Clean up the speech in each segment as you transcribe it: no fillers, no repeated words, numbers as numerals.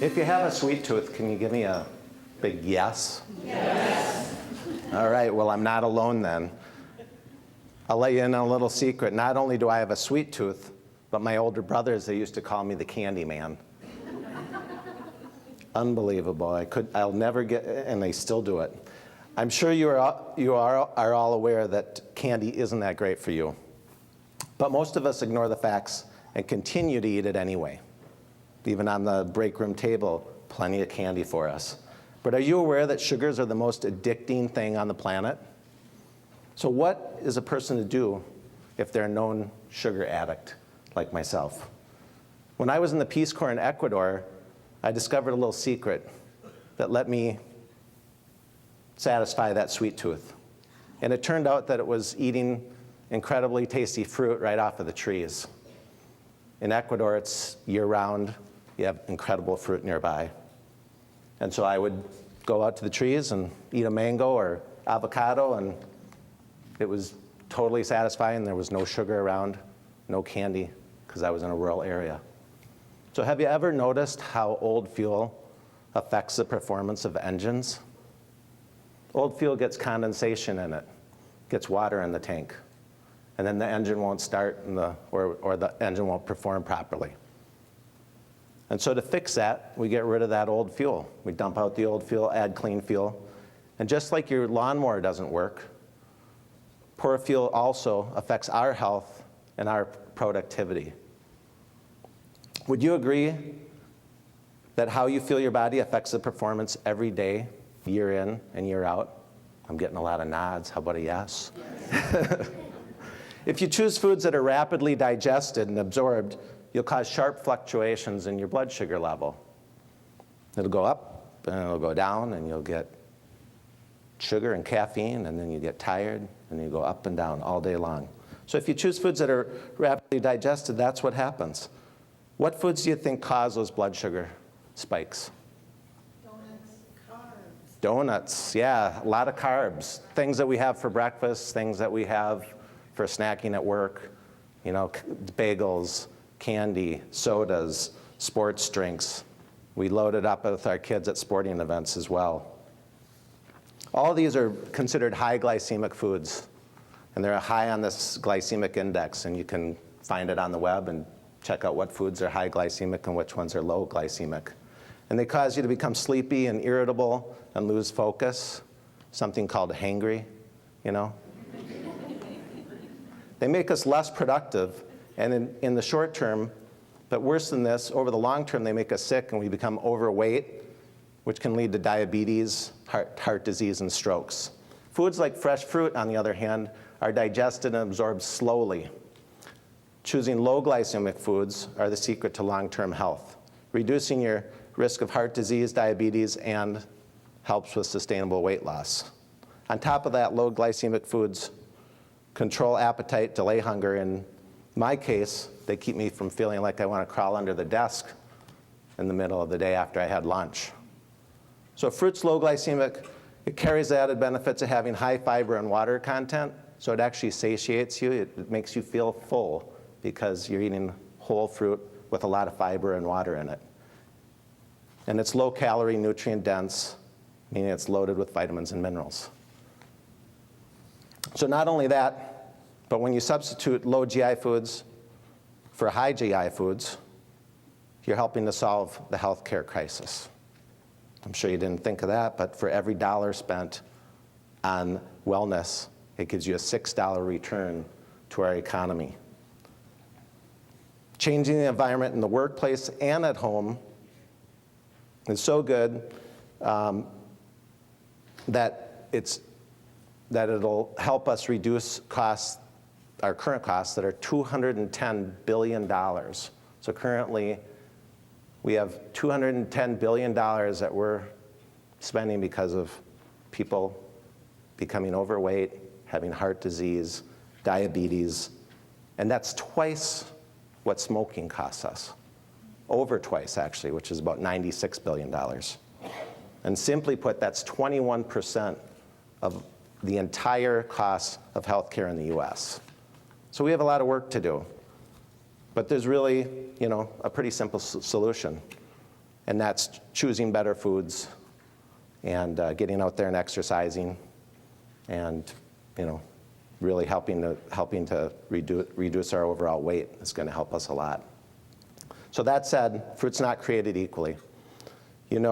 If you have a sweet tooth, can you give me a big yes? Yes. All right, well, I'm not alone then. I'll let you in on a little secret. Not only do I have a sweet tooth, but my older brothers, they used to call me the candy man. Unbelievable. I'll never get, and they still do it. I'm sure you are all aware that candy isn't that great for you. But most of us ignore the facts and continue to eat it anyway. Even on the break room table, plenty of candy for us. But are you aware that sugars are the most addicting thing on the planet? So what is a person to do if they're a known sugar addict like myself? When I was in the Peace Corps in Ecuador, I discovered a little secret that let me satisfy that sweet tooth. And it turned out that it was eating incredibly tasty fruit right off of the trees. In Ecuador, it's year-round. You have incredible fruit nearby. And so I would go out to the trees and eat a mango or avocado, and it was totally satisfying. There was no sugar around, no candy, because I was in a rural area. So have you ever noticed how old fuel affects the performance of engines? Old fuel gets condensation in it, gets water in the tank, and then the engine won't start or the engine won't perform properly. And so to fix that, we get rid of that old fuel. We dump out the old fuel, add clean fuel. And just like your lawnmower doesn't work, poor fuel also affects our health and our productivity. Would you agree that how you feel your body affects the performance every day, year in and year out? I'm getting a lot of nods. How about a yes? If you choose foods that are rapidly digested and absorbed, you'll cause sharp fluctuations in your blood sugar level. It'll go up and it'll go down, and you'll get sugar and caffeine, and then you get tired, and you go up and down all day long. So if you choose foods that are rapidly digested, that's what happens. What foods do you think cause those blood sugar spikes? Donuts, carbs. Donuts, yeah, a lot of carbs. Things that we have for breakfast, things that we have for snacking at work, you know, bagels, candy, sodas, sports drinks. We load it up with our kids at sporting events as well. All of these are considered high glycemic foods, and they're high on this glycemic index, and you can find it on the web and check out what foods are high glycemic and which ones are low glycemic. And they cause you to become sleepy and irritable and lose focus, something called hangry, you know. They make us less productive, and in the short term, but worse than this, over the long term, they make us sick and we become overweight, which can lead to diabetes, heart disease, and strokes. Foods like fresh fruit, on the other hand, are digested and absorbed slowly. Choosing low glycemic foods are the secret to long-term health, reducing your risk of heart disease, diabetes, and helps with sustainable weight loss. On top of that, low glycemic foods control appetite, delay hunger. In my case, they keep me from feeling like I want to crawl under the desk in the middle of the day after I had lunch. So fruit's low glycemic. It carries the added benefits of having high fiber and water content, so it actually satiates you. It makes you feel full because you're eating whole fruit with a lot of fiber and water in it. And it's low calorie, nutrient dense, meaning it's loaded with vitamins and minerals. So not only that, but when you substitute low GI foods for high GI foods, you're helping to solve the healthcare crisis. I'm sure you didn't think of that, but for every dollar spent on wellness, it gives you a $6 return to our economy. Changing the environment in the workplace and at home is so good that it'll help us reduce costs, our current costs that are $210 billion. So currently, we have $210 billion that we're spending because of people becoming overweight, having heart disease, diabetes, and that's twice what smoking costs us. Over twice, actually, which is about $96 billion. And simply put, that's 21% of the entire cost of healthcare in the US. So we have a lot of work to do. But there's really, a pretty simple solution. And that's choosing better foods and getting out there and exercising and, really helping to reduce our overall weight is going to help us a lot. So that said, fruit's not created equally. The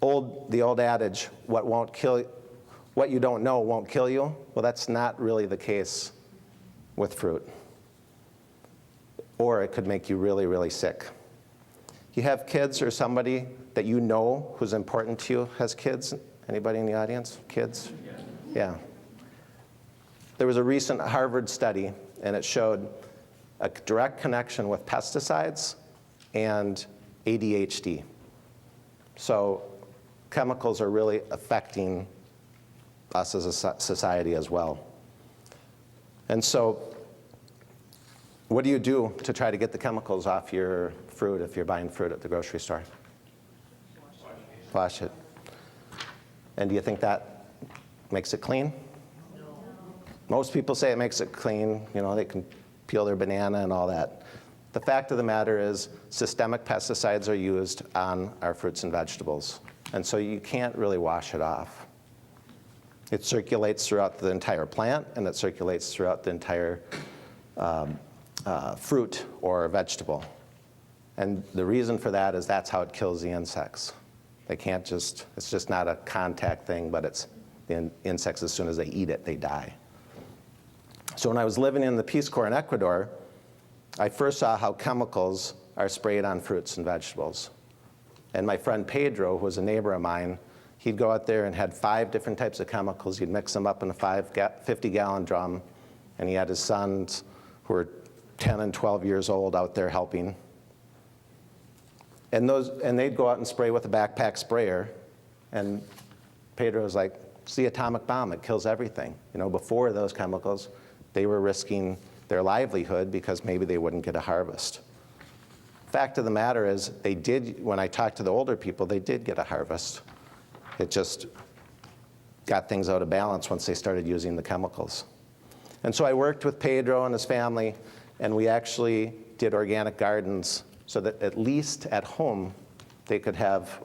old adage, what you don't know won't kill you. Well, that's not really the case with fruit. Or it could make you really, really sick. You have kids or somebody that you know who's important to you has kids? Anybody in the audience? Kids? Yeah. There was a recent Harvard study, and it showed a direct connection with pesticides and ADHD. So chemicals are really affecting us as a society as well. And so what do you do to try to get the chemicals off your fruit if you're buying fruit at the grocery store? Wash it. And do you think that makes it clean? No. Most people say it makes it clean. They can peel their banana and all that. The fact of the matter is systemic pesticides are used on our fruits and vegetables. And so you can't really wash it off. It circulates throughout the entire plant, and it circulates throughout the entire fruit or vegetable. And the reason for that is that's how it kills the insects. It's just not a contact thing, but it's the insects, as soon as they eat it, they die. So when I was living in the Peace Corps in Ecuador, I first saw how chemicals are sprayed on fruits and vegetables. And my friend Pedro, who was a neighbor of mine, he'd go out there and had 5 different types of chemicals. He'd mix them up in a 50-gallon drum, and he had his sons who were 10 and 12 years old out there helping. And they'd go out and spray with a backpack sprayer, and Pedro was like, it's the atomic bomb, it kills everything. Before those chemicals, they were risking their livelihood because maybe they wouldn't get a harvest. Fact of the matter is, when I talked to the older people, they did get a harvest. It just got things out of balance once they started using the chemicals. And so I worked with Pedro and his family, and we actually did organic gardens so that at least at home they could have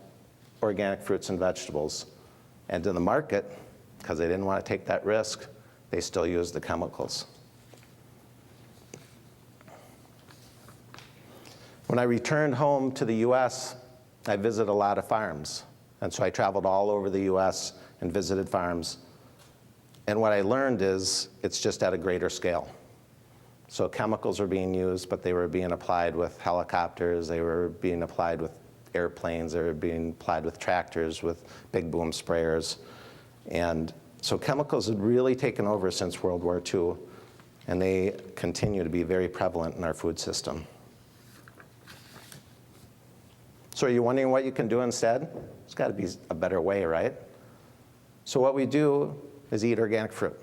organic fruits and vegetables. And in the market, because they didn't want to take that risk, they still used the chemicals. When I returned home to the US, I visited a lot of farms. And so I traveled all over the US and visited farms. And what I learned is it's just at a greater scale. So chemicals were being used, but they were being applied with helicopters, they were being applied with airplanes, they were being applied with tractors, with big boom sprayers. And so chemicals had really taken over since World War II, and they continue to be very prevalent in our food system. So are you wondering what you can do instead? There's got to be a better way, right? So what we do is eat organic fruit.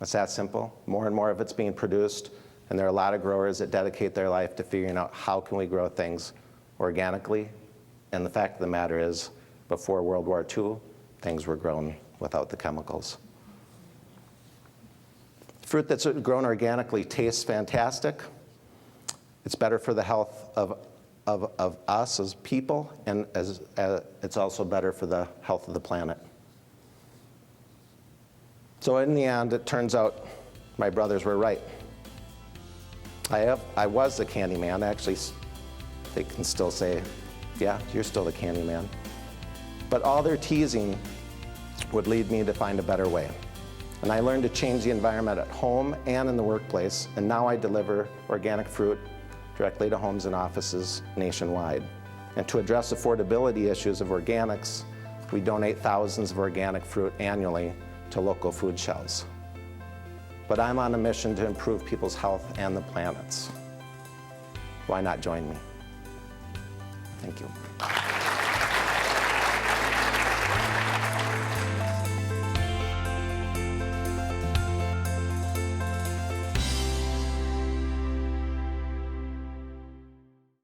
It's that simple. More and more of it's being produced, and there are a lot of growers that dedicate their life to figuring out how can we grow things organically. And the fact of the matter is, before World War II, things were grown without the chemicals. Fruit that's grown organically tastes fantastic. It's better for the health of us as people, and it's also better for the health of the planet. So in the end, it turns out my brothers were right. I was the candy man. Actually, they can still say, yeah, you're still the candy man. But all their teasing would lead me to find a better way. And I learned to change the environment at home and in the workplace, and now I deliver organic fruit directly to homes and offices nationwide. And to address affordability issues of organics, we donate thousands of organic fruit annually to local food shelves. But I'm on a mission to improve people's health and the planet's. Why not join me? Thank you.